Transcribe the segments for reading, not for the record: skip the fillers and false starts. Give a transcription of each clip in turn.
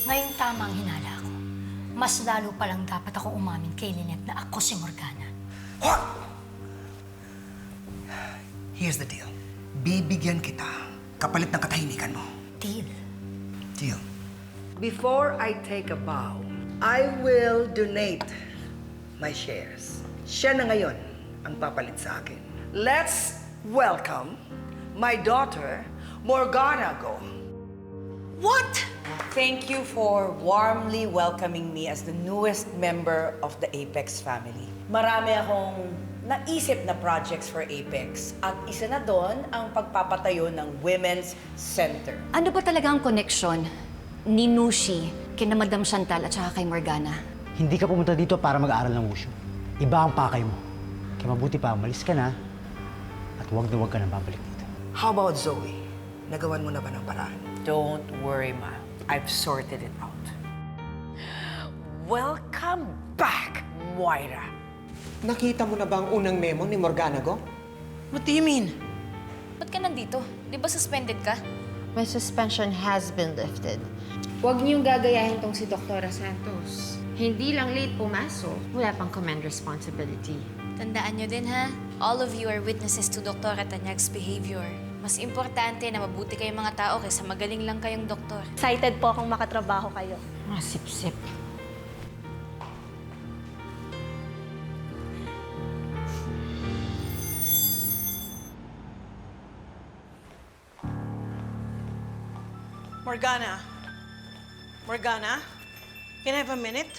Ngayong tama ang hinala ko. Mas lalo palang dapat ako umamin kay Lynette na ako si Morgana. What? Here's the deal. Bibigyan kita kapalit ng katahimikan mo. Deal. Deal. Before I take a bow, I will donate my shares. Siya na ngayon ang papalit sa akin. Let's welcome my daughter, Morgana Go. What? Thank you for warmly welcoming me as the newest member of the Apex family. Marami akong naisip na projects for Apex at isa na doon ang pagpapatayo ng Women's Center. Ano ba talaga ang connection ni Nushi kina Madam Chantal at saka kay Morgana? Hindi ka pumunta dito para mag-aaral ng wushu. Iba ang pakay mo. Kaya mabuti pa, umalis ka na at huwag na huwag ka nang babalik dito. How about Zoe? Nagawan mo na ba ng paraan? Don't worry, ma. I've sorted it out. Welcome back, Moira. Nakita mo na ba ang unang memo ni Morgana Go? What do you mean? Ba't ka nandito? Di ba suspended ka? My suspension has been lifted. Huwag niyong gagayahin tong si Dr. Santos. Hindi lang late pumasok, wala pang command responsibility. Tandaan nyo din, ha? All of you are witnesses to Dr. Tanyag's behavior. Mas importante na mabuti kayong mga tao kaysa magaling lang kayong doktor. Excited po akong makatrabaho kayo. Mga sip-sip. Morgana? Morgana? Can I have a minute?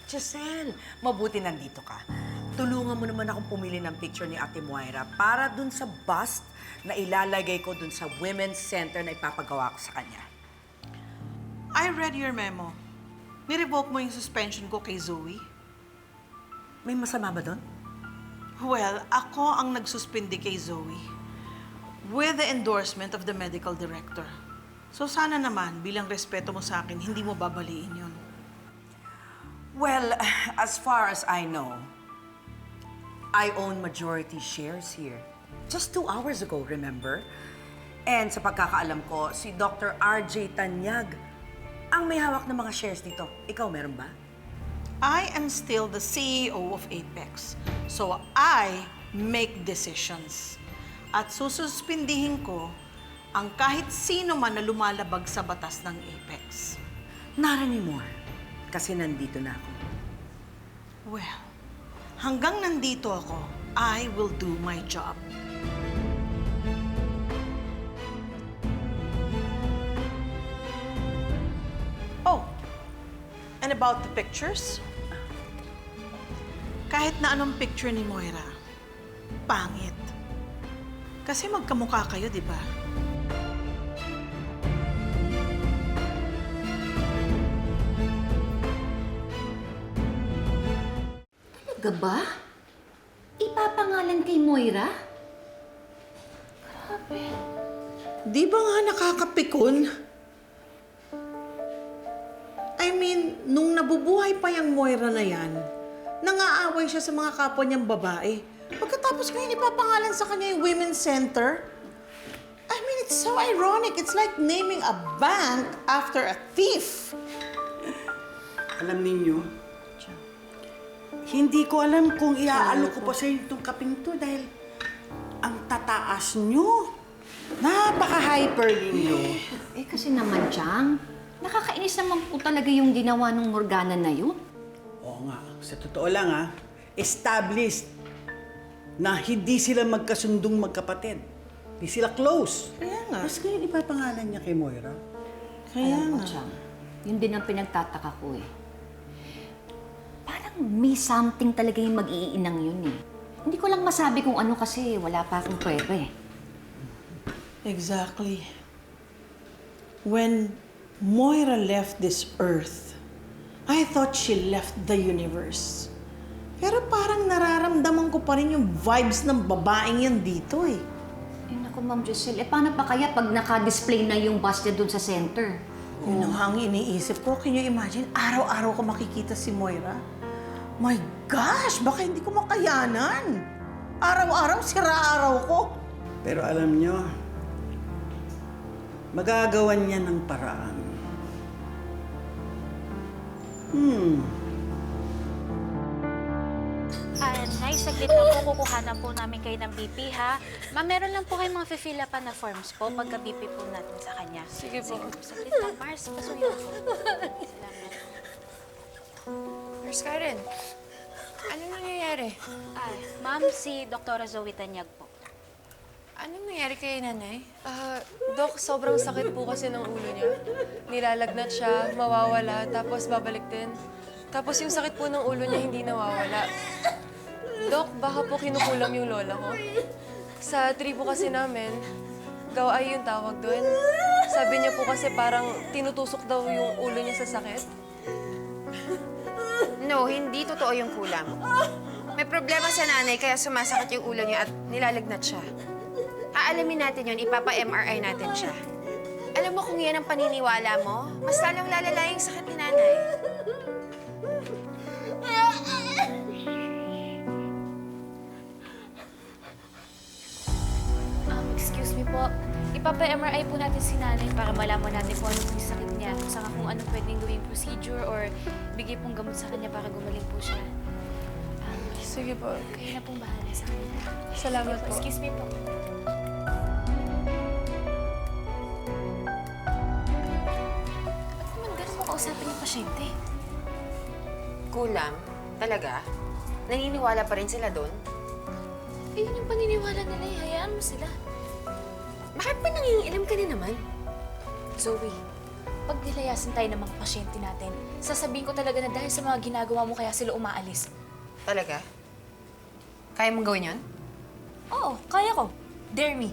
Giselle, mabuti nandito ka. Tulungan mo naman akong pumili ng picture ni Ate Moira para dun sa bust na ilalagay ko dun sa Women's Center na ipapagawa ko sa kanya. I read your memo. Nirevoke mo yung suspension ko kay Zoe. May masama ba dun? Well, ako ang nagsuspindi kay Zoe with the endorsement of the medical director. So sana naman, bilang respeto mo sa akin, hindi mo babaliin yun. Well, as far as I know, I own majority shares here. Just 2 hours ago, remember? And sa pagkakaalam ko, si Dr. RJ Tanyag ang may hawak ng mga shares dito. Ikaw, meron ba? I am still the CEO of Apex. So I make decisions. At sususpindihin ko ang kahit sino man na lumalabag sa batas ng Apex. Not anymore. Kasi nandito na ako. Well, hanggang nandito ako, I will do my job. Oh, and about the pictures? Kahit na anong picture ni Moira, pangit. Kasi magkamukha kayo, di ba? Talaga ba? Ipapangalan kay Moira? Di ba nga nakakapikon? I mean, nung nabubuhay pa yung Moira na yan, nangaaway siya sa mga kapwa niyang babae. Pagkatapos ngayon ipapangalan sa kanya yung Women's Center. I mean, it's so ironic. It's like naming a bank after a thief. Alam ninyo, hindi ko alam kung iaalo ko pa sa inyo itong kaping to dahil ang tataas nyo. Napaka-hyper ninyo. Eh kasi naman, Chang, nakakainis naman po talaga yung ginawa ng Morgana na yun. Oo nga, sa totoo lang established na hindi sila magkasundong magkapatid. Hindi sila close. Kaya nga. Mas ngayon ipapangalan niya kay Moira. Kaya Alam mo, nga. Chang, yun din ang pinagtataka ko eh. Parang may something talaga yung mag-iinang yun eh. Hindi ko lang masabi kung ano kasi wala pa akong pwede eh. Exactly. When Moira left this earth, I thought she left the universe. Pero parang nararamdaman ko pa rin yung vibes ng babaeng yan dito eh. Eh naku, Ma'am Giselle, paano pa kaya pag naka-display na yung bust niya dun sa center? Yun ang iniisip ko. Can you imagine? Araw-araw ko makikita si Moira. My gosh! Baka hindi ko makayanan. Araw-araw, sira-araw ko. Pero alam nyo, magagawan niya ng paraan Nay, saglit lang po, kukuhanan po namin kayo ng BP, ha? Ma'am, meron lang po kayong mga fill up na forms po pagka-BP po natin sa kanya. Sige po. Saglit lang, Mars. Pasuyin po. Salamat. Nurse Karen, ano nangyayari? Ma'am, si Dr. Zoe Tanyag po. Anong nangyari kay nanay? Dok, sobrang sakit po kasi ng ulo niya. Nilalagnat siya, mawawala, tapos babalik din. Tapos yung sakit po ng ulo niya hindi nawawala. Dok, baka po kinukulam yung lola ko. Sa tribo kasi namin, gaway yung tawag doon. Sabi niya po kasi parang tinutusok daw yung ulo niya sa sakit. No, hindi totoo yung kulam. May problema sa nanay kaya sumasakit yung ulo niya at nilalagnat siya. Aalamin natin yun, ipapa-MRI natin siya. Alam mo kung yan ang paniniwala mo, mas lalong lalala yung sakit ni nanay. Excuse me po. Ipapa-MRI po natin si nanay para malaman natin kung ano po yung sakit niya. Saka kung anong pwedeng gawing procedure or bigay pong gamot sa kanya para gumaling po siya. Sige po. Kayo na pong bahala sa kanya. Salamat po. Excuse me po. Ba't naman ganun mo kausapin yung pasyente? Kulam? Talaga? Naniniwala pa rin sila doon? Eh, yun yung paniniwala nila eh. Hayaan mo sila. Bakit pa nangingialam ka na naman? Zoe, pag nilayasan tayo ng mga pasyente natin, sasabihin ko talaga na dahil sa mga ginagawa mo kaya sila umaalis. Talaga? Kaya mong gawin yun? Oo, kaya ko. Dare me.